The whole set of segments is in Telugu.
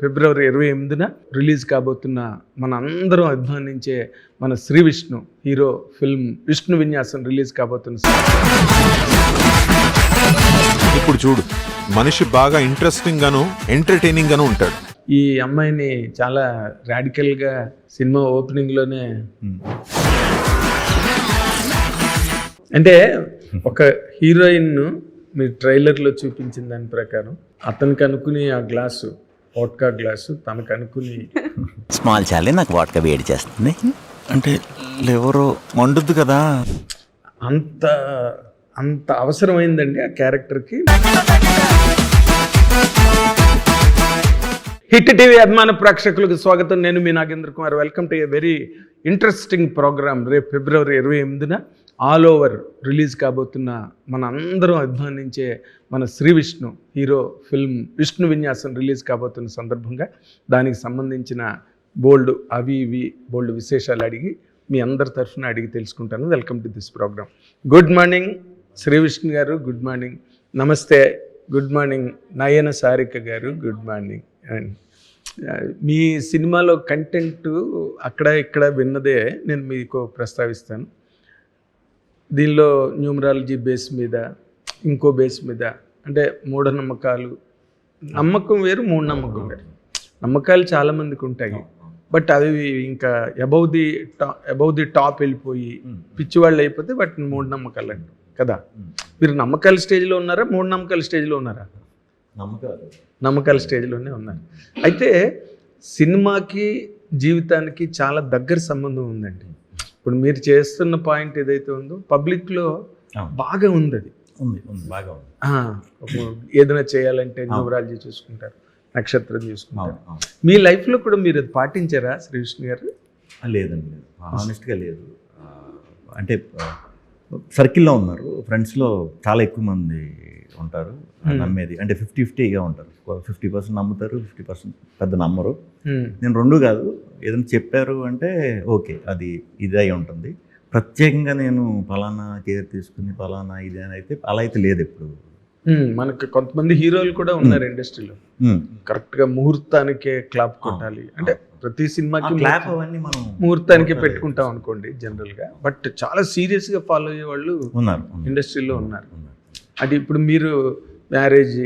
ఫిబ్రవరి 28న రిలీజ్ కాబోతున్న మన అందరం అభిమానించే మన Shri Vishnu hero film Vishnu Vinyasam release కాబోతున్న ఇప్పుడు చూడు మనిషి బాగా ఇంట్రెస్టింగ్ గాను ఎంటర్టైనింగ్ గాను ఉంటాడు. ఈ అమ్మాయిని చాలా రాడికల్గా సినిమా ఓపెనింగ్లోనే అంటే ఒక హీరోయిన్ను మీ ట్రైలర్లో చూపించిన దాని ప్రకారం అతనికి అనుకుని ఆ గ్లాసు వాడ్కా గ్లాసు తనకు అనుకుని స్మాల్ చాలే నాకు వాడ్కా వేడి చేస్తుంది అంటే ఎవరో మండుద్దు కదా, అంత అంత అవసరమైందండి ఆ క్యారెక్టర్కి. హిట్ టీవీ అభిమాన ప్రేక్షకులకు స్వాగతం. నేను మీ Nagendra Kumar. Welcome to a very interesting programme. రేపు ఫిబ్రవరి 28న ఆల్ ఓవర్ రిలీజ్ కాబోతున్న మన అందరం అభిమానించే మన Shri Vishnu hero film Vishnu Vinyasam release కాబోతున్న సందర్భంగా దానికి సంబంధించిన బోల్డ్ విశేషాలు అడిగి మీ అందరి తరఫున అడిగి తెలుసుకుంటాను. Welcome to this programme. Good morning Shri Vishnu garu. Good morning. నమస్తే. Good morning Nayana Sarika garu. Good morning. And మీ సినిమాలో కంటెంట్ అక్కడ ఇక్కడ విన్నదే నేను మీకు ప్రస్తావిస్తాను. దీనిలో న్యూమరాలజీ బేస్ మీద, ఇంకో బేస్ మీద, అంటే మూఢనమ్మకాలు, నమ్మకం వేరు మూఢనమ్మకం వేరు. నమ్మకాలు చాలామందికి ఉంటాయి, బట్ అవి ఇంకా అబౌవ్ ది టాప్ వెళ్ళిపోయి పిచ్చివాళ్ళు అయిపోతే వాటిని మూఢనమ్మకాలు అంటారు కదా. మీరు నమ్మకాల స్టేజ్లో ఉన్నారా, మూఢనమ్మకాల స్టేజ్లో ఉన్నారా? నమ్మకాల స్టేజ్లోనే ఉన్నారు. అయితే సినిమాకి జీవితానికి చాలా దగ్గర సంబంధం ఉందండి. ఇప్పుడు మీరు చేస్తున్న పాయింట్ ఏదైతే ఉందో పబ్లిక్లో బాగా ఉంది. అది బాగా ఏదైనా చేయాలంటే న్యూమరాలజీ చూసుకుంటారు, నక్షత్రం చూసుకుంటారు. మీ లైఫ్లో కూడా మీరు అది పాటించారా శ్రీ విష్ణు గారు? లేదండి, హానెస్ట్గా లేదు. అంటే సర్కిల్లో ఉన్నారు, ఫ్రెండ్స్లో చాలా ఎక్కువ మంది ఉంటారు నమ్మేది. అంటే 50-50గా ఉంటారు. 50% నమ్ముతారు, 50% పెద్ద నమ్మరు. నేను రెండు కాదు, ఏదైనా చెప్పారు అంటే ఓకే అది ఇదే అయి ఉంటుంది. ప్రత్యేకంగా నేను ఫలానా కేర్ తీసుకుని ఫలానా ఇది అని అయితే అలా అయితే లేదు ఎప్పుడు. మనకు కొంతమంది హీరోలు కూడా ఉన్నారు ఇండస్ట్రీలో, కరెక్ట్గా ముహూర్తానికే క్లాప్ కొట్టాలి అంటే ప్రతి సినిమాకి క్లాప్ అవన్నీ మనం ముహూర్తానికే పెట్టుకుంటాం అనుకోండి జనరల్గా. బట్ చాలా సీరియస్గా ఫాలో అయ్యే వాళ్ళు ఉన్నారు ఇండస్ట్రీలో ఉన్నారు. అది ఇప్పుడు మీరు మ్యారేజ్,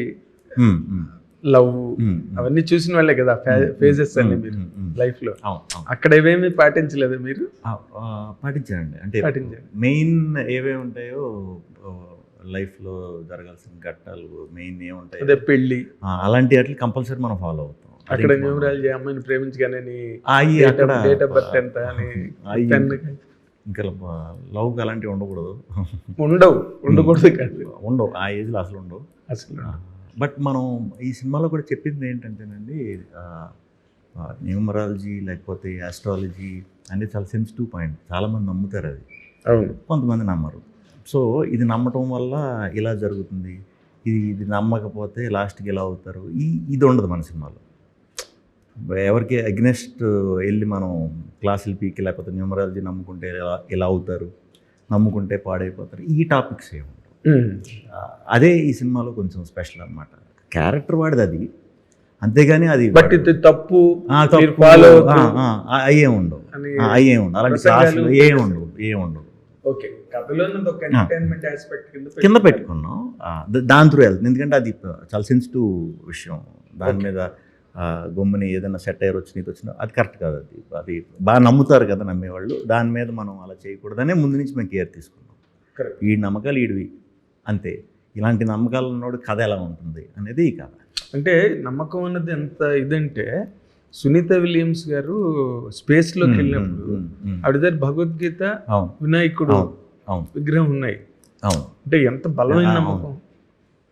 లవ్ అవన్నీ చూసిన వాళ్ళే కదా, ఫేజెస్ అన్ని మీరు లైఫ్లో. అక్కడ ఏమేమి పాటించలేదు మీరు? పాటించానండి. అంటే మెయిన్ ఏవేమి ఉంటాయో లైఫ్లో జరగాల్సిన ఘట్టాలు మెయిన్ ఏముంటాయి, అదే పెళ్ళి అలాంటి వాటిని కంపల్సరీ మనం ఫాలో అవుతాం. అక్కడ న్యూమరాలజీ అమ్మాయిని ప్రేమించగానే డేట్ ఆఫ్ బర్త్ ఎంత అని, ఇంకా లవ్కి అలాంటివి ఉండకూడదు. ఉండకూడదు కాదు, ఉండవు ఆ ఏజ్లో అసలు ఉండవు అసలు. బట్ మనం ఈ సినిమాలో కూడా చెప్పింది ఏంటంటేనండి, న్యూమరాలజీ లేకపోతే ఆస్ట్రాలజీ అనేది చాలా సెన్సిటివ్ పాయింట్. చాలామంది నమ్ముతారు అది, కొంతమంది నమ్మరు. సో ఇది నమ్మటం వల్ల ఇలా జరుగుతుంది, ఇది నమ్మకపోతే లాస్ట్కి ఎలా అవుతారు, ఇది ఉండదు మన సినిమాలో. ఎవరికి అగ్నెస్ట్ వెళ్ళి మనం క్లాసులు పీకి లేకపోతే న్యూమరాలజీ నమ్ముకుంటే ఎలా అవుతారు, నమ్ముకుంటే పాడైపోతారు, ఈ టాపిక్స్ ఏముంటాయి. అదే ఈ సినిమాలో కొంచెం స్పెషల్ అన్నమాట. క్యారెక్టర్ వాడిది అది, అంతేగాని అది బట్ ఇది తప్పు అయ్యే ఉండవు, అలాంటి క్లాసులు ఏముండవు. కింద పెట్టుకున్నాం, దాని త్రూ వెళ్తుంది. ఎందుకంటే అది చాలా సెన్సిటివ్ విషయం. దాని మీద గమ్ముని ఏదైనా సెటైర్ వచ్చినా అది కరెక్ట్ కాదు. అది బాగా నమ్ముతారు కదా నమ్మేవాళ్ళు, దాని మీద మనం అలా చేయకూడదనే ముందు నుంచి మేము కేర్ తీసుకున్నాం. ఈ నమ్మకాలు ఈడివి అంతే, ఇలాంటి నమ్మకాలు ఉన్నోడు కథ ఎలా ఉంటుంది అనేది ఈ కథ. అంటే నమ్మకం అన్నది ఎంత ఇదంటే, సునీత విలియమ్స్ గారు స్పేస్లోకి వెళ్ళినప్పుడు ఆవిడ దగ్గర భగవద్గీత, వినాయకుడు విగ్రహం ఉన్నాయి. అంటే ఎంత బలమైన నమ్మకం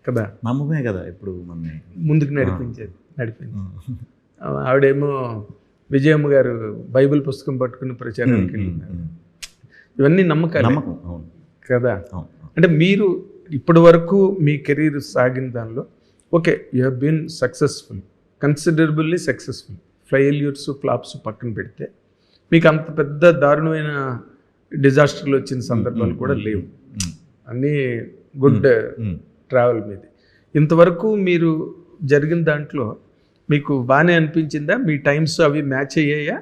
కదా. నమ్మకమే కదా ఇప్పుడు మన ముందుకు నడిపించింది. ఆవిడేమో విజయమ్మ గారు బైబిల్ పుస్తకం పట్టుకుని ప్రచారానికి వెళ్ళినారు. ఇవన్నీ నమ్మకం కదా. అంటే మీరు ఇప్పటి వరకు మీ కెరీర్ సాగిన దానిలో okay, you have been successful, considerably successful. Failures, flops పక్కన పెడితే మీకు అంత పెద్ద దారుణమైన డిజాస్టర్లు వచ్చిన సందర్భాలు కూడా లేవు. అన్నీ గుడ్ ట్రావెల్ మీది. ఇంతవరకు మీరు జరిగిన దాంట్లో మీకు బాగానే అనిపించిందా? మీ టైమ్స్ అవి మ్యాచ్ అయ్యాయా?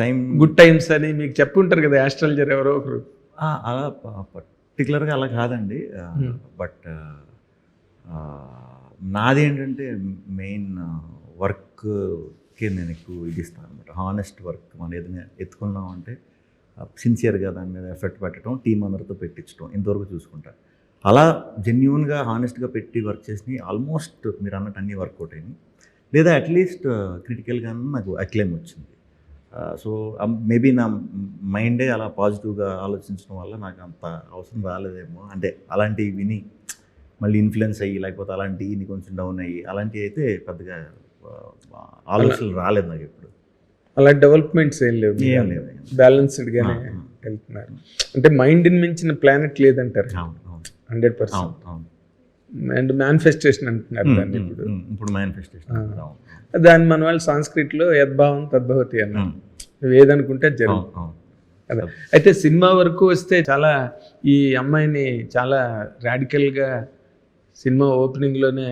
టైం గుడ్ టైమ్స్ అని మీకు చెప్పుంటారు కదా ఆస్ట్రాలజర్ ఎవరో ఒకరు. అలా పర్టికులర్గా అలా కాదండి. బట్ నాది ఏంటంటే మెయిన్ వర్క్కి నేను ఎక్కువ ఇది ఇస్తాను అనమాట. హానెస్ట్ వర్క్ మనం ఏదైనా ఎత్తుకున్నాం అంటే సిన్సియర్గా దాని మీద ఎఫర్ట్ పెట్టడం, టీం అందరితో పెట్టించడం, ఇంతవరకు చూసుకుంటా. అలా జెన్యున్గా హానెస్ట్గా పెట్టి వర్క్ చేసి ఆల్మోస్ట్ మీరు అన్నట్టు అన్నీ వర్కౌట్ అయినాయి, లేదా అట్లీస్ట్ క్రిటికల్గా నాకు అక్లెయిమ్ వచ్చింది. సో మేబీ నా మైండే అలా పాజిటివ్గా ఆలోచించడం వల్ల నాకు అంత అవసరం రాలేదేమో. అంటే అలాంటివి విని మళ్ళీ ఇన్ఫ్లుయెన్స్ అయ్యి, లేకపోతే అలాంటివి కొంచెం డౌన్ అయ్యి, అలాంటివి అయితే పెద్దగా ఆలోచనలు రాలేదు నాకు ఎప్పుడు. అలా డెవలప్మెంట్స్ ఏం లేవు, ఏం లేవు. బ్యాలెన్స్డ్గానే వెళ్తున్నారు. అంటే మైండ్ని మించిన ప్లానెట్ లేదంటారు. 100%. అండ్ మేనిఫెస్టేషన్ అంటున్నారు దాన్ని ఇప్పుడు మేనిఫెస్టేషన్. దాన్ని మన వాళ్ళు సంస్కృతిలో యద్భావం తద్భవతి అన్నారు. నువ్వు ఏదనుకుంటే జరుగుతుంది కదా. అయితే సినిమా వరకు వస్తే చాలా ఈ అమ్మాయిని చాలా రాడికల్గా సినిమా ఓపెనింగ్లోనే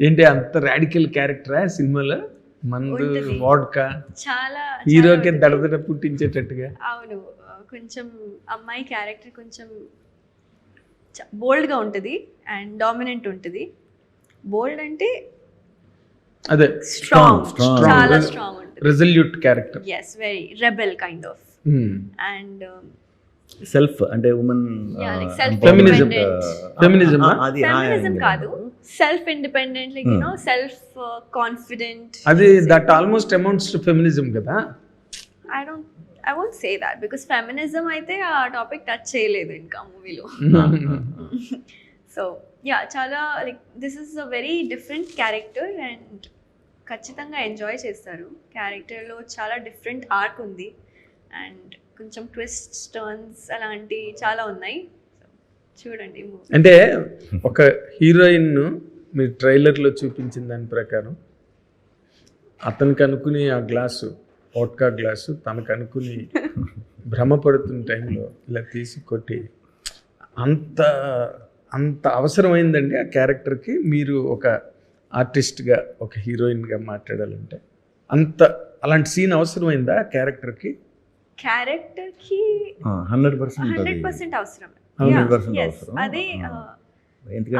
ఏంటి అంత రాడికల్ క్యారెక్టరా సినిమాలో? మందు, వాడ్కా, చాలా హీరోకి దడదడ పుట్టించేటట్టుగా. అవును, కొంచెం అమ్మాయి క్యారెక్టర్ కొంచెం బోల్డ్గా ఉంటుంది అండ్ డామినెంట్ ఉంటుంది. బోల్డ్ అంటే అదే స్ట్రాంగ్, చాలా స్ట్రాంగ్ ఉంటుంది. Resolute character. Yes, very rebel kind of. And self అంటే ఉమెన్ ఫెమినిజం కాదు, self independent, like you know self confident. అది that almost amounts to feminism కదా. I won't say that because feminism అయితే ఆ టాపిక్ టచ్ చేయలేదు ఇంకా మూవీలో. సో యా, చాలా like this is a very different character and ఖచ్చితంగా ఎంజాయ్ చేస్తారు. క్యారెక్టర్లో చాలా డిఫరెంట్ ఆర్క్ ఉంది అండ్ కొంచెం ట్విస్ట్స్, టర్న్స్ అలాంటి చాలా ఉన్నాయి. చూడండి మూవీ. అంటే ఒక హీరోయిన్ను మీరు ట్రైలర్లో చూపించిన దాని ప్రకారం అతనికి అనుకుని ఆ గ్లాసు, వోడ్కా గ్లాసు తనకు అనుకుని భ్రమపడుతున్న టైంలో ఇలా తీసి కొట్టి, అంత అవసరమైందండి ఆ క్యారెక్టర్కి. మీరు ఒక ఆర్టిస్ట్గా, ఒక హీరోయిన్గా మాట్లాడాలంటే అలాంటి సీన్ అవసరమైందా ఆ క్యారెక్టర్కి? 100% అవసరం. అదే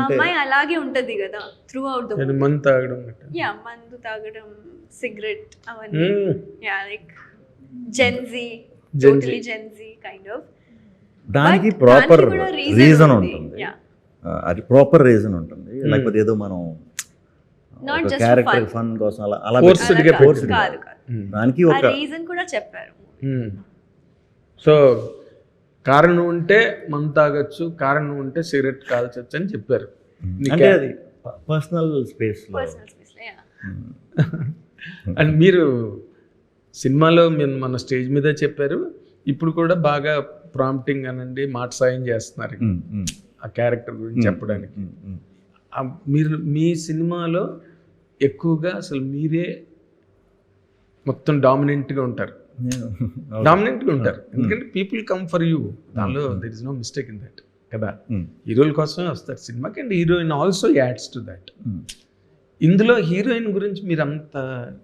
అమ్మాయి అలాగే ఉంటది కదా త్రూ అవుట్ ద మూవీ. మందు తాగడం, మందు తాగడం, సిగరెట్, అవన్నీ. Like Gen Z, totally Gen Z kind of. దానికి ప్రాపర్ రీజన్ ఉంటుంది. అది ప్రాపర్ రీజన్ ఉంటుంది. లేకపోతే ఏదో మనం క్యారెక్టర్ ఫన్ కోసం అలా దానికి ఒక రీజన్ కూడా చెప్పారు. సో కారణం ఉంటే మందు తాగొచ్చు, కారణం ఉంటే సిగరెట్ కాల్చొచ్చు అని చెప్పారు. అంటే అది పర్సనల్ స్పేస్. అండ్ మీరు సినిమాలో మన స్టేజ్ మీద చెప్పారు, ఇప్పుడు కూడా బాగా ప్రాంప్టింగ్ అనండి, మాట సాయం చేస్తున్నారు ఆ క్యారెక్టర్ గురించి చెప్పడానికి. మీరు మీ సినిమాలో ఎక్కువగా అసలు మీరే మొత్తం డామినెంట్గా ఉంటారు. ఎందుకంటే పీపుల్ కమ్ ఫర్ యూ, దానిలో there is no mistake in that కదా. హీరోల కోసమే వస్తారు సినిమాకి, and heroine also adds to that. ఇందులో హీరోయిన్ గురించి మీరు అంత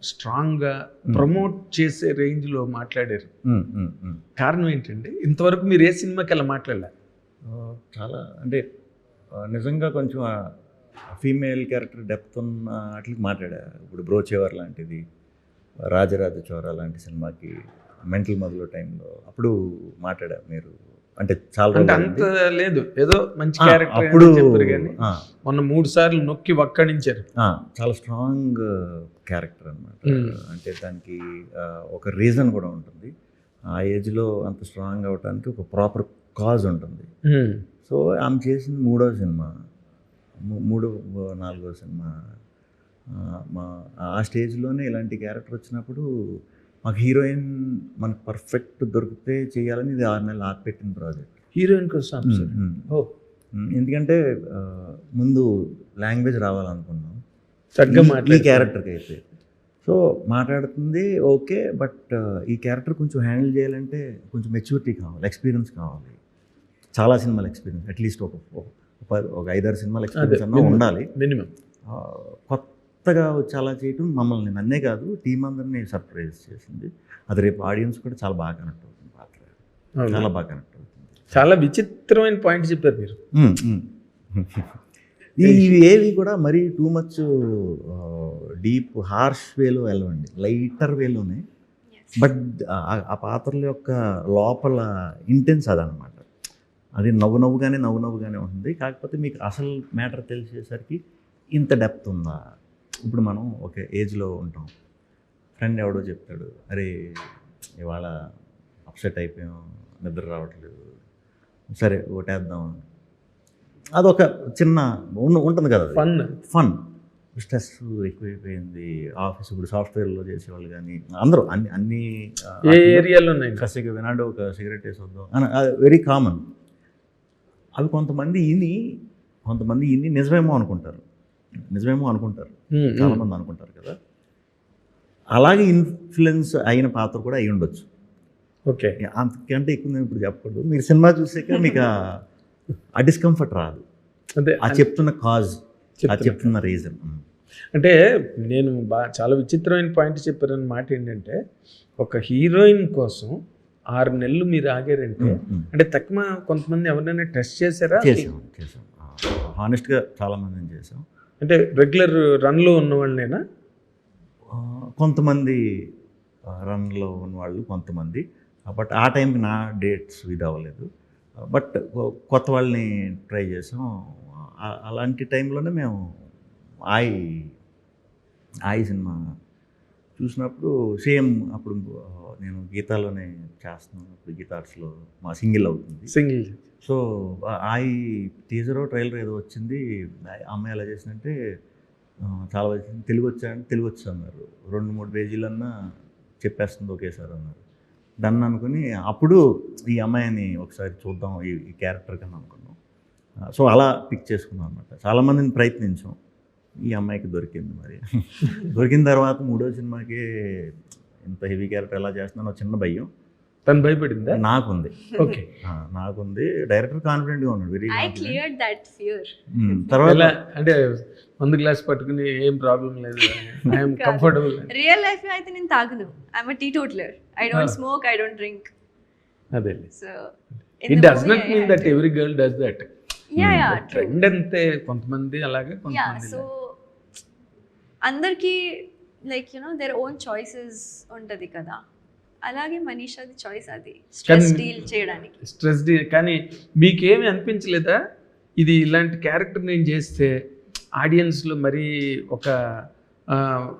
స్ట్రాంగ్గా ప్రమోట్ చేసే రేంజ్లో మాట్లాడారు. కారణం ఏంటండి? ఇంతవరకు మీరు ఏ సినిమాకి అలా మాట్లాడలే. చాలా అంటే నిజంగా కొంచెం ఫీమేల్ క్యారెక్టర్ డెప్త్ ఉన్న వాటికి మాట్లాడా. ఇప్పుడు బ్రోచేవర్ లాంటిది, రాజరాజ చోరా లాంటి సినిమాకి మెంటల్ మొదలు టైంలో అప్పుడు మాట్లాడా. మీరు అంటే చాలా అంత లేదు, ఏదో మంచి క్యారెక్టర్ అప్పుడు చెప్పారు, కానీ మొన్న 3 సార్లు నొక్కి వక్కడించారు. చాలా స్ట్రాంగ్ క్యారెక్టర్ అన్నమాట. అంటే దానికి ఒక రీజన్ కూడా ఉంటుంది. ఆ ఏజ్లో అంత స్ట్రాంగ్ అవడానికి ఒక ప్రాపర్ కాజ్ ఉంటుంది. సో ఆమె చేసిన 3వ సినిమా, 4వ సినిమా, ఆ స్టేజ్లోనే ఇలాంటి క్యారెక్టర్ వచ్చినప్పుడు మాకు హీరోయిన్ మనకు పర్ఫెక్ట్ దొరికితే చేయాలని ఇది 6 నెలలు ఆపిపెట్టిన ప్రాజెక్ట్. హీరోయిన్ కోసం ఎందుకంటే ముందు లాంగ్వేజ్ రావాలనుకున్నాం ఈ క్యారెక్టర్కి అయితే. సో మాట్లాడుతుంది ఓకే, బట్ ఈ క్యారెక్టర్ కొంచెం హ్యాండిల్ చేయాలంటే కొంచెం మెచ్యూరిటీ కావాలి, ఎక్స్పీరియన్స్ కావాలి, చాలా సినిమాల ఎక్స్పీరియన్స్, అట్లీస్ట్ ఒక ఒక 5-6 సినిమాలు ఎక్స్పీరియన్స్ అన్నా ఉండాలి. మినిమం కొత్తగా వచ్చి అలా చేయటం మమ్మల్ని నన్నే కాదు టీం అందరినీ సర్ప్రైజ్ చేసింది. అది రేపు ఆడియన్స్ కూడా చాలా బాగా కనెక్ట్ అవుతుంది పాత్ర, చాలా బాగా కనెక్ట్ అవుతుంది. చాలా విచిత్రమైన పాయింట్ చెప్పారు మీరు. ఇవి ఏవి కూడా మరీ టూ మచ్ డీప్ హార్ష్ వేలో వెళ్ళవండి, లైటర్ వేలోనే. బట్ ఆ పాత్రల యొక్క లోపల ఇంటెన్స్ అదనమాట. అది నవ్వుగానే ఉంటుంది. కాకపోతే మీకు అసలు మ్యాటర్ తెలిసేసరికి ఇంత డెప్త్ ఉందా. ఇప్పుడు మనం ఒక ఏజ్లో ఉంటాం, ఫ్రెండ్ ఎవడో చెప్తాడు, అరే ఇవాళ అప్సెట్ అయిపోయాం, నిద్ర రావట్లేదు, సరే ఓటేద్దాం. అదొక చిన్న ఉంటుంది కదా, ఫన్. స్ట్రెస్ ఎక్కువైపోయింది ఆఫీస్. ఇప్పుడు సాఫ్ట్వేర్లో చేసేవాళ్ళు కానీ అందరూ అన్ని ఏరియాలో ఉన్నాయి. కసిగా వినాడు ఒక సిగరెట్ వేసి వద్దాం అని, అది వెరీ కామన్. అవి కొంతమంది ఇన్ని నిజమేమో అనుకుంటారు, చాలామంది అనుకుంటారు కదా. అలాగే ఇన్ఫ్లుయెన్స్ అయిన పాత్ర కూడా అయి ఉండొచ్చు. ఓకే, అంతకంటే ఎక్కువ నేను ఇప్పుడు చెప్పకూడదు. మీరు సినిమా చూసాక మీకు ఆ డిస్కంఫర్ట్ రాదు. అదే ఆ చెప్తున్న కాజ్, ఆ చెప్తున్న రీజన్. అంటే నేను చాలా విచిత్రమైన పాయింట్ చెప్పారన్నమాట. ఏంటంటే ఒక హీరోయిన్ కోసం 6 నెలలు మీరు ఆగారంటే, అంటే తక్కువ కొంతమంది ఎవరైనా టెస్ట్ చేశారా? చేసాం హానెస్ట్గా చాలామందిని చేసాం. అంటే రెగ్యులర్ రన్లో ఉన్న వాళ్ళనేనా? కొంతమంది రన్లో ఉన్నవాళ్ళు, కొంతమంది. బట్ ఆ టైంకి నా డేట్స్ ఇది అవ్వలేదు. బట్ కొత్త వాళ్ళని ట్రై చేసాం. అలాంటి టైంలోనే మేము ఆయి సినిమా చూసినప్పుడు సేమ్, అప్పుడు నేను గీతాలోనే చేస్తున్నాను, అప్పుడు గీతా ఆర్ట్స్లో మా సింగిల్ అవుతుంది. సో ఆయి టీజరో ట్రైలర్ ఏదో వచ్చింది. అమ్మాయి ఎలా చేసిందంటే, చాలా వచ్చింది, తెలుగు వచ్చి అన్నారు. 2-3 పేజీలన్నా చెప్పేస్తుంది ఒకేసారి అన్నారు. డన్ అనుకుని అప్పుడు ఈ అమ్మాయిని ఒకసారి చూద్దాం ఈ క్యారెక్టర్ కన్నా అనుకున్నాం. సో అలా పిక్ చేసుకున్నాం అనమాట. చాలామందిని ప్రయత్నించాం, ఈ అమ్మాయికి దొరికింది. మరి దొరికిన తర్వాత 3వ సినిమాకి ఇంత హెవీ క్యారెక్టర్ ఎలా చేస్తున్నానో చిన్న భయం. తను భయపడిందా? నాకుంది. ఓకే, నాకుంది. డైరెక్టర్ కాన్ఫిడెంట్గా ఉన్నాడు, వెరీ కాన్ఫిడెంట్. తర్వాత అంటే మందు గ్లాస్ పట్టుకుని ఏం ప్రాబ్లం లేదు, ఐఎమ్ కంఫర్టబుల్. రియల్ లైఫ్ లో అయితే నేను తాగను, I'm a teetotaller. I don't smoke, I don't drink. అదే, so it does not mean that every girl does that. Trend అంతే, కొంతమంది అలాగే, కొంతమంది. సో అందరికి లైక్ దేర్ ఓన్ చాయిసెస్ ఉంటుంది కదా. అలాగే మనీషాది చాయిస్ అది, స్ట్రెస్ డీల్ చేయడానికి. Stress deal. కానీ మీకేమి అనిపించలేదా, ఇది ఇలాంటి క్యారెక్టర్ నేను చేస్తే ఆడియన్స్లో మరీ ఒక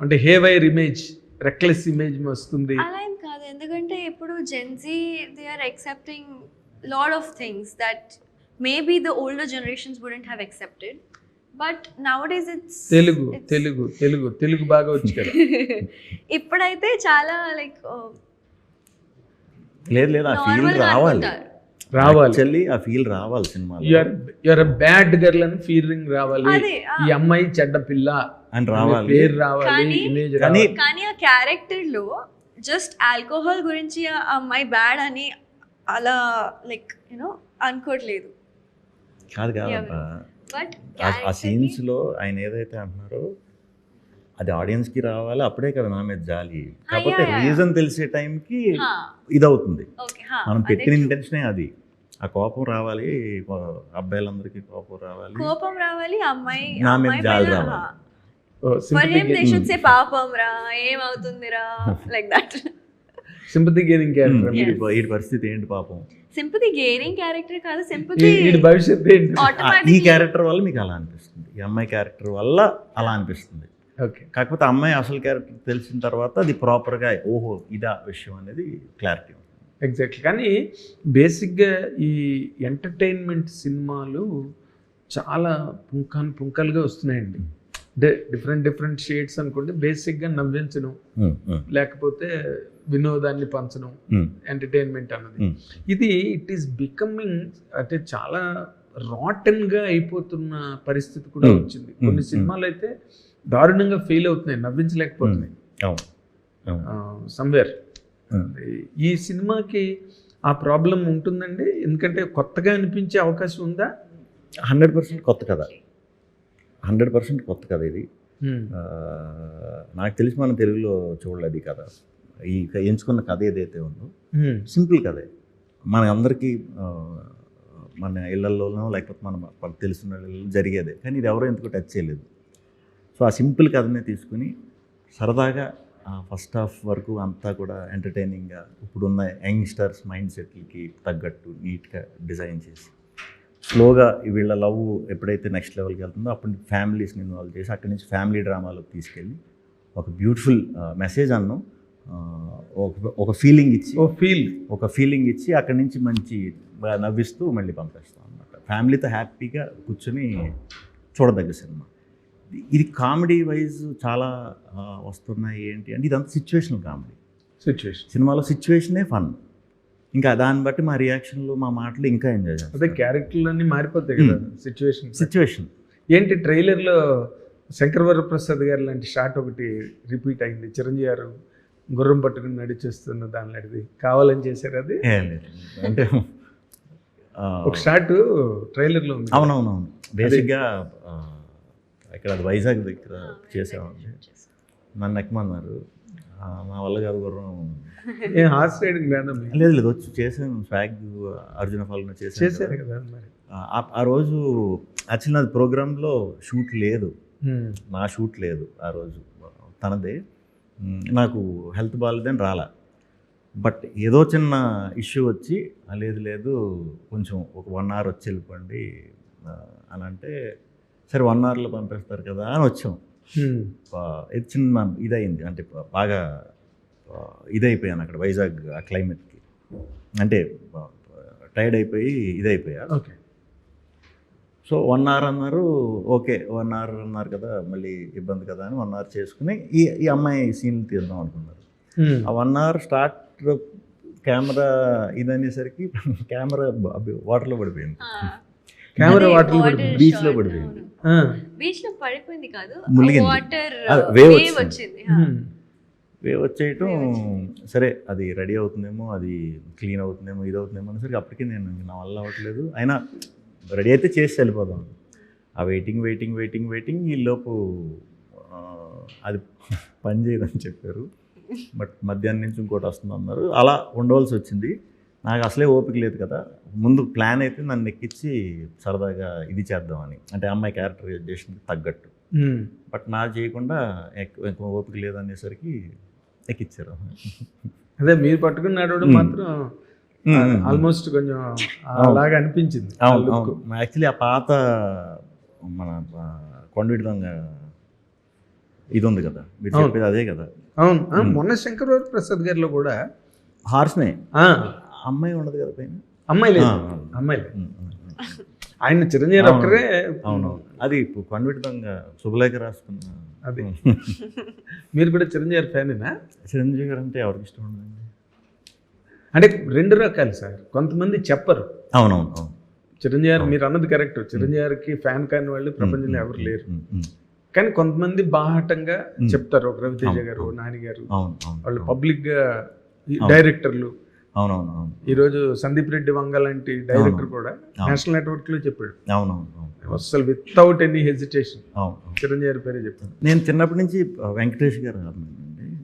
అంటే హేవైర్ ఇమేజ్, రెక్లెస్ ఇమేజ్ వస్తుంది? అలా ఏం కాదు, ఎందుకంటే ఇప్పుడు Gen Z they are accepting lot of things that maybe the older generations wouldn't have accepted. But nowadays it's Telugu బాగా వచ్చు కదా. ఇప్పుడైతే చాలా లైక్ లేదు, ఆ ఫీల్ రావాలి. ఆ ఫీల్ రావాలి సినిమాలో. యూఆర్ ఎ బ్యాడ్ గర్ల్ అని ఫీలింగ్ రావాలి, ఈ అమ్మాయి చెడ్డ పిల్ల అని రావాలి, పేరు రావాలి, ఇమేజ్ రావాలి. కానీ ఆ క్యారెక్టర్ లో జస్ట్ ఆల్కహాల్ గురించి ఆ అమ్మాయి బ్యాడ్ అని అలా లైక్ అనుకోవట్లేదు. కాదు బట్ ఆ సీన్స్ లో ఆయన ఏదైతే అంటున్నారో అది ఆడియన్స్ కి రావాలి, అప్పుడే కదా నా మీద జాలి. కాకపోతే రీజన్ తెలిసే టైంకి ఇదవుతుంది. మనం పెట్టిన ఇంటెన్షనే అది. ఆ కోపం రావాలి, అబ్బాయిలందరికీ కోపం రావాలి, అమ్మాయి నా మీద జాలి రావాలి. For him they should say పాపం రా, ఏమవుతుందిరా, like that. Sympathy gaining character. ఈ పరిస్థితి ఏంటి పాపం, సింపతి గెయినింగ్ క్యారెక్టర్ కాదు, సింపతి భవిష్యత్తు ఏంటి. ఈ క్యారెక్టర్ వల్ల మీకు అలా అనిపిస్తుంది, ఈ అమ్మాయి క్యారెక్టర్ వల్ల అలా అనిపిస్తుంది. ఓకే, కాకపోతే అమ్మాయి అసలు క్యారెక్టర్ తెలిసిన తర్వాత అది ప్రాపర్గా ఓహో ఇదా విషయం అనేది క్లారిటీ ఉంటుంది. ఎగ్జాక్ట్లీ. కానీ బేసిక్గా ఈ ఎంటర్టైన్మెంట్ సినిమాలు చాలా పుంకాలుగా వస్తున్నాయండి. అంటే డిఫరెంట్ షేడ్స్ అనుకోండి. బేసిక్గా నవ్వించడం, లేకపోతే వినోదాన్ని పంచడం, ఎంటర్టైన్మెంట్ అన్నది. ఇది ఇట్ ఈస్ బికమింగ్ అంటే చాలా రాటన్గా అయిపోతున్న పరిస్థితి కూడా వచ్చింది. కొన్ని సినిమాలు అయితే దారుణంగా ఫెయిల్ అవుతున్నాయి, నవ్వించలేకపోతున్నాయి సమ్వేర్. ఈ సినిమాకి ఆ ప్రాబ్లం ఉంటుందండి, ఎందుకంటే కొత్తగా అనిపించే అవకాశం ఉందా? 100% కొత్త కథ, 100% కొత్త కథ ఇది. నాకు తెలిసి మనం తెలుగులో చూడలేదు ఈ కథ. ఈ ఎంచుకున్న కథ ఏదైతే ఉందో సింపుల్ కథే, మన అందరికీ మన ఇళ్లలోనో లేకపోతే మన తెలిసిన ఇళ్ళలో జరిగేదే, కానీ ఇది ఎవరో ఎందుకు టచ్ చేయలేదు. సో ఆ సింపుల్ కథనే తీసుకుని సరదాగా ఫస్ట్ హాఫ్ వరకు అంతా కూడా ఎంటర్టైనింగ్గా ఇప్పుడున్న యంగ్స్టర్స్ మైండ్ సెట్లకి తగ్గట్టు నీట్గా డిజైన్ చేసి స్లోగా వీళ్ళ లవ్ ఎప్పుడైతే నెక్స్ట్ లెవెల్కి వెళ్తుందో అప్పుడు ఫ్యామిలీస్ని ఇన్వాల్వ్ చేసి అక్కడి నుంచి ఫ్యామిలీ డ్రామాలోకి తీసుకెళ్ళి ఒక బ్యూటిఫుల్ మెసేజ్ అన్ను ఒక ఫీలింగ్ ఇచ్చి ఒక ఫీలింగ్ ఇచ్చి అక్కడి నుంచి మంచి నవ్విస్తూ మళ్ళీ పంపిస్తాం అన్నమాట. ఫ్యామిలీతో హ్యాపీగా కూర్చొని చూడదగ్గ సినిమా ఇది. కామెడీ వైజ్ చాలా వస్తున్నాయి ఏంటి అంటే ఇదంతా సిచ్యువేషనల్ కామెడీ. సినిమాలో సిచ్యువేషనే ఫన్, ఇంకా దాన్ని బట్టి మా రియాక్షన్లు మా మాటలు ఇంకా ఎంజాయ్ చేస్తాం. అదే క్యారెక్టర్లు అన్నీ మారిపోతాయి కదా సిచ్యువేషన్. ఏంటి ట్రైలర్లో శంకర్ వరప్రసాద్ గారు లాంటి షాట్ ఒకటి రిపీట్ అయింది, చిరంజీవి గారు గుర్రం పట్టుకుని నడిచేస్తున్న దానిలాంటిది కావాలని చేశారు. అది అంటే ఒక షాట్ ట్రైలర్లో ఉంది. అవునవునవును, బేసిక్గా ఇక్కడ అది వైజాగ్ దగ్గర చేసామండి. నన్ను ఎక్కమన్నారు, మా వల్ల కాదు గుర్రం. హార్స్ రైడింగ్ లేదు లేదు వచ్చి చేశాను, స్వాగ్ అర్జున ఫాల్గున చేశారు కదా మరి. ఆ రోజు యాక్చువల్లీ నాది ప్రోగ్రాంలో షూట్ లేదు, నా షూట్ లేదు ఆ రోజు, తనదే. నాకు హెల్త్ బాగాలేదని రాలా, బట్ ఏదో చిన్న ఇష్యూ వచ్చి లేదు కొంచెం ఒక 1 hour వచ్చి వెళ్ళిపోండి అని అంటే, సరే 1 hourలో పంపిస్తారు కదా అని వచ్చాం. ఇది చిన్న ఇదయింది, అంటే బాగా ఇదైపోయాను అక్కడ వైజాగ్ ఆ క్లైమేట్కి, అంటే టైర్డ్ అయిపోయి ఇదైపోయా. ఓకే, సో 1 hour అన్నారు, ఓకే 1 hour అన్నారు కదా మళ్ళీ ఇబ్బంది కదా అని 1 hour చేసుకుని ఈ అమ్మాయి సీన్ తీద్దాం అనుకున్నారు. ఆ 1 hour స్టార్ట్ కెమెరా ఇదనేసరికి కెమెరా వాటర్లో పడిపోయింది, కెమెరా వాటర్లో పడిపోయింది, బీచ్లో పడిపోయింది. బీచ్లో పడిపోయింది కాదు, ములిగింది, వాటర్ వేవ్ వచ్చింది. వేవ్ వచ్చేయటం, సరే అది రెడీ అవుతుందేమో, అది క్లీన్ అవుతుందేమో, ఇది అవుతుందేమో అనేసరికి అప్పటికే నేను నా వల్ల అవ్వట్లేదు, అయినా రెడీ అయితే చేసి వెళ్ళిపోదాం. ఆ వెయిటింగ్ ఈలోపు అది పని చేయదని చెప్పారు, బట్ మధ్యాహ్నం నుంచి ఇంకోటి వస్తుంది అన్నారు. అలా ఉండవలసి వచ్చింది. నాకు అసలే ఓపిక లేదు కదా, ముందు ప్లాన్ అయితే నన్ను ఎక్కించి సరదాగా ఇది చేద్దామని, అంటే అమ్మాయి క్యారెక్టరైజేషన్కి తగ్గట్టు. బట్ నా చేయకుండా ఎక్కువ ఓపిక లేదు అనేసరికి ఎక్కిచ్చారు. అదే మీరు పట్టుకుని నడవడం మాత్రం ఆల్మోస్ట్ కొంచెం అలాగా అనిపించింది. అవును, యాక్చువల్లీ ఆ పాత మన కొండవీటి దొంగ ఇది ఉంది కదా, మీరు చెప్పేది అదే కదా. అవును, మొన్న శంకర్ వరప్రసాద్ గారిలో కూడా హార్స్నే అమ్మాయి ఉండదు కదా పైన, అమ్మాయి లేదు. ఆయన చిరంజీవి ఒక్కరే. అవును, అది కొండవీటి దొంగ శుభలేఖ రాసుకున్న అది. మీరు కూడా చిరంజీవి ఫ్యానేనా? చిరంజీవి గారు అంటే ఎవరికి ఇష్టం ఉండదండి. అంటే 2 రకాలు సార్, కొంతమంది చెప్పరు. అవునవును, చిరంజీవి గారు మీరు అన్నది కరెక్ట్, చిరంజీవి గారికి ఫ్యాన్ కాని వాళ్ళు ప్రపంచంలో ఎవరు లేరు. కానీ కొంతమంది బాహటంగా చెప్తారు, ఒక రవితేజ గారు, నాని గారు, వాళ్ళు పబ్లిక్గా డైరెక్టర్లు. అవునవును, ఈరోజు సందీప్ రెడ్డి వంగ లాంటి డైరెక్టర్ కూడా నేషనల్ నెట్వర్క్లో చెప్పాడు. అవునవును, అసలు వితౌట్ ఎనీ హెజిటేషన్ చిరంజీవి గారి పేరే చెప్తాను. నేను చిన్నప్పటి నుంచి వెంకటేష్ గారు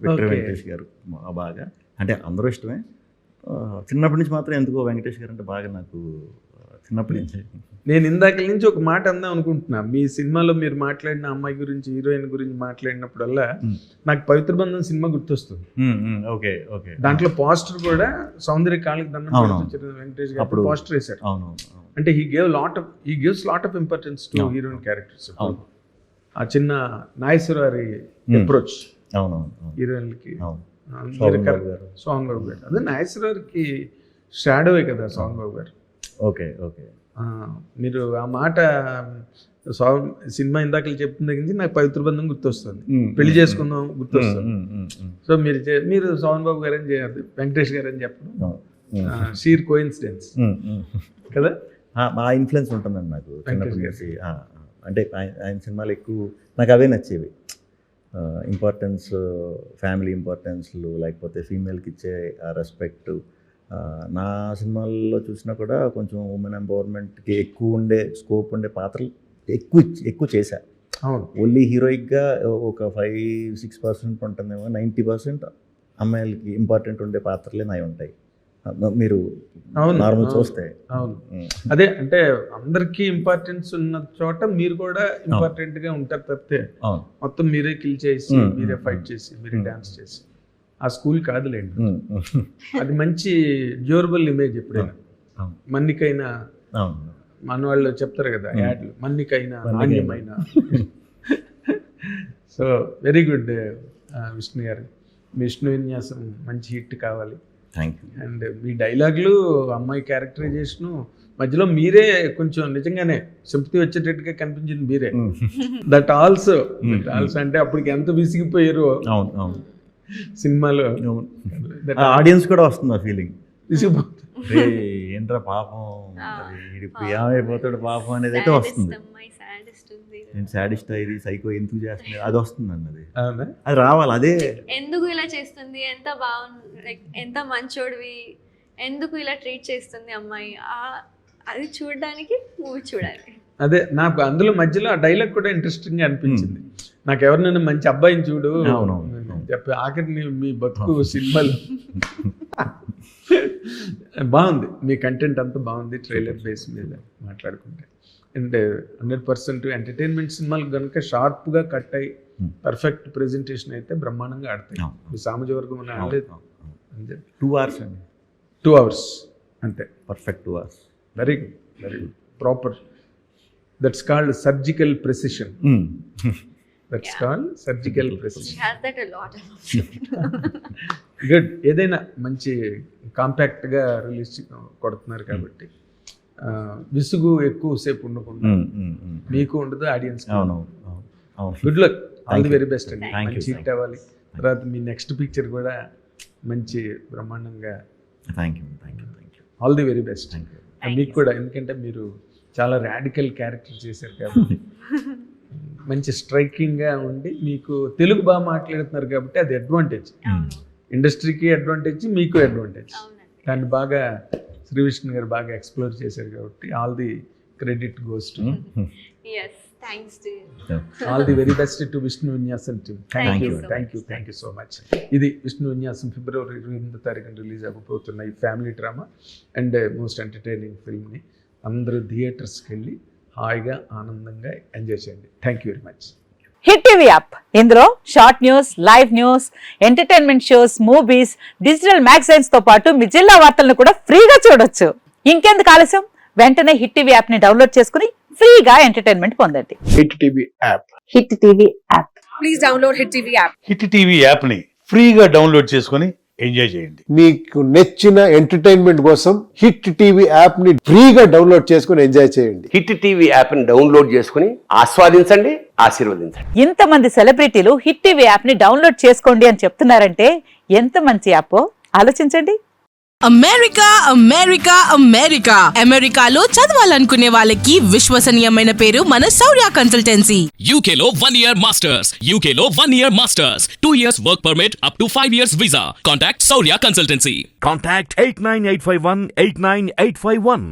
వెంకటేష్ గారు బాగా, అంటే అందరూ ఇష్టమే, చిన్నప్పటి నుంచి మాత్రం ఎందుకో వెంకటేష్ గారు అంటే బాగా నాకు చిన్నప్పటి నుంచి. నేను ఇందాక నుంచి ఒక మాట అందాం అనుకుంటున్నా, మీ సినిమాలో మీరు మాట్లాడిన అమ్మాయి గురించి, హీరోయిన్ గురించి మాట్లాడినప్పుడల్లా నాకు పవిత్ర బంధం సినిమా గుర్తొస్తుంది. ఓకే ఓకే, దాంట్లో పోస్టర్ కూడా సౌందర్య కాళ్ళకి దండం వెంకటేష్ గారు పోస్టర్ వేశారు. అంటే he gives lot of importance to heroine characters. ఆ చిన్న నాగేశ్వరరావు అప్రోచ్ హీరోయిన్లకి, సోహన్ బాబు గారు, అదే నాగేశ్వరరావుకి షాడోవే కదా సోహన్ బాబు గారు. ఓకే ఓకే, మీరు ఆ మాట సినిమా ఇందాక చెప్పిన దగ్గర నుంచి నాకు పవిత్ర బంధం గుర్తొస్తుంది, పెళ్లి చేసుకుందాం గుర్తొస్తుంది. సో మీరు సోహన్ బాబు గారు అని చేయదు, వెంకటేష్ గారు అని చెప్పడం షీర్ కోఇన్సిడెన్స్ కదా. ఆ ఇన్ఫ్లుయెన్స్ ఉంటుందండి నాకు చిన్నప్పటి నుంచి. అంటే ఆయన సినిమాలు ఎక్కువ నాకు అవే నచ్చేవి, ఇంపార్టెన్స్, ఫ్యామిలీ ఇంపార్టెన్స్లు, లేకపోతే ఫీమేల్కి ఇచ్చే ఆ రెస్పెక్ట్, నా సినిమాల్లో చూసినా కూడా కొంచెం ఉమెన్ ఎంపవర్మెంట్కి ఎక్కువ ఉండే స్కోప్ ఉండే పాత్రలు ఎక్కువ చేశా. అవును. ఓన్లీ హీరోయిక్గా ఒక 5-6% ఉంటుందేమో, 90% అమ్మాయిలకి ఇంపార్టెంట్ ఉండే పాత్రలే నాయి ఉంటాయి మీరు నార్మల్ చూస్తే. అవును, అదే అంటే అందరికీ ఇంపార్టెన్స్ ఉన్న చోట మీరు కూడా ఇంపార్టెంట్ గా ఉంటారు తప్పితే మొత్తం మీరే కిల్ చేసి మీరే ఫైట్ చేసి మీరే డాన్స్ చేసి ఆ స్కూల్ కాదులేండి. అది మంచి డ్యూరబుల్ ఇమేజ్. ఎప్పుడైనా మన్నికైనా మన వాళ్ళు చెప్తారు కదా యాడ్లు, మన్నికైనా నాణ్యమైన. సో వెరీ గుడ్ విష్ణు గారు, విష్ణు విన్యాసం మంచి హిట్ కావాలి. Thank you. అండ్ మీ డైలాగులు, అమ్మాయి క్యారెక్టరైజేషను మధ్యలో మీరే కొంచెం నిజంగానే సింపతి వచ్చేటట్టుగా కనిపించింది మీరే. దట్ ఆల్సో అంటే అప్పటికి ఎంత విసిగిపోయారో సినిమాలో. ఆడియన్స్ కూడా వస్తుంది ఆ ఫీలింగ్, విసిగిపోతుంది. ఏంట్రా పాపం ఇప్పుడు ఏమైపోతాడు పాపం అనేది అయితే వస్తుంది. నేను సాడిస్ట్ ఇది సైకో ఎందుకు చేస్తుంది అది వస్తుంది అన్నది, అది రావాలి. అదే ఎందుకు ఇలా చేస్తుంది, ఎంత బాగుంది, లైక్ ఎంత మంచోడివి, ఎందుకు ఇలా ట్రీట్ చేస్తుంది అమ్మాయి, అది చూడడానికి మూవీ చూడాలి. అదే నాకు అందులో మధ్యలో ఆ డైలాగ్ కూడా ఇంట్రెస్టింగ్ గా అనిపించింది. నాకు ఎవరినైనా మంచి అబ్బాయిని చూడు చెప్పి ఆఖరి మీ బతుకు సినిమాలు. బాగుంది మీ కంటెంట్ అంతా బాగుంది. ట్రైలర్ బేస్ మీద మాట్లాడుకుంటే అండ్ 100% ఎంటర్టైన్మెంట్ సినిమాలు కనుక షార్ప్గా కట్ అయ్యి పర్ఫెక్ట్ ప్రెజెంటేషన్ అయితే బ్రహ్మాండంగా ఆడతాయి. మీ సామాజికవర్గం అని ఆడలేదు. 2 hours అండి, 2 hours అంతే. Perfect 2 hours. Very good, very good, proper. That's called surgical precision. That's called surgical precision. Good. ఏదైనా మంచి కాంపాక్ట్గా రిలీజ్ కొడుతున్నారు కాబట్టి విసుగు ఎక్కువసేపు ఉండకుండా మీకు ఉండదు, audience. Good luck, all the very best అండి. మంచి హిట్ అవ్వాలి. తర్వాత మీ నెక్స్ట్ పిక్చర్ కూడా మంచి బ్రహ్మాండంగా. Thank you. All the very best మీకు కూడా, ఎందుకంటే మీరు చాలా రాడికల్ క్యారెక్టర్ చేశారు కాబట్టి మంచి స్ట్రైకింగ్గా ఉండి మీకు తెలుగు బాగా మాట్లాడుతున్నారు కాబట్టి అది అడ్వాంటేజ్. ఇండస్ట్రీకి అడ్వాంటేజ్, మీకు అడ్వాంటేజ్. దాన్ని బాగా శ్రీ విష్ణు గారు బాగా ఎక్స్ప్లోర్ చేశారు కాబట్టి all the credit goes to. All the very best to Vishnu Vinyasam team. Thank you so much. ఇది విష్ణు విన్యాసం ఫిబ్రవరి 28 రిలీజ్ అవ్వబోతున్న ఈ family drama and most entertaining ఫిల్మ్ని అందరూ థియేటర్స్కి వెళ్ళి హాయిగా ఆనందంగా ఎంజాయ్ చేయండి. Thank you very much. Hit TV app, ఇందులో short news, live news, entertainment shows, movies, digital magazines తో పాటు మీ జిల్లా వార్తలను కూడా ఫ్రీగా చూడొచ్చు. ఇంకెందుకు ఆలస్యం, వెంటనే హిట్ టీవీ యాప్ ని డౌన్లోడ్ చేసుకుని ఫ్రీగా ఎంటర్టైన్మెంట్ పొందండి. Hit TV app. Hit TV app. Please download hit TV app. Hit TV app ని ఫ్రీగా డౌన్లోడ్ చేసుకుని ఎంజాయ్ చేయండి. మీకు నచ్చిన ఎంటర్టైన్మెంట్ కోసం హిట్ టీవీ యాప్ ని ఫ్రీగా డౌన్లోడ్ చేసుకుని ఎంజాయ్ చేయండి. హిట్ టీవీ యాప్ ని డౌన్లోడ్ చేసుకుని ఆస్వాదించండి, ఆశీర్వదించండి. ఇంతమంది సెలబ్రిటీలు హిట్ టీవీ యాప్ ని డౌన్లోడ్ చేసుకోండి అని చెప్తున్నారంటే ఎంత మంచి యాప్ ఆలోచించండి. అమెరికా అమెరికా అమెరికా అమెరికాలో చదవాలనుకునే వాళ్ళకి విశ్వసనీయమైన పేరు మన శౌర్య కన్సల్టెన్సీ. UK లో 1 year masters, UK లో 1 year masters, 2 years work permit up to 5 years visa. Contact Saurya Consultancy. Contact 89851 89851.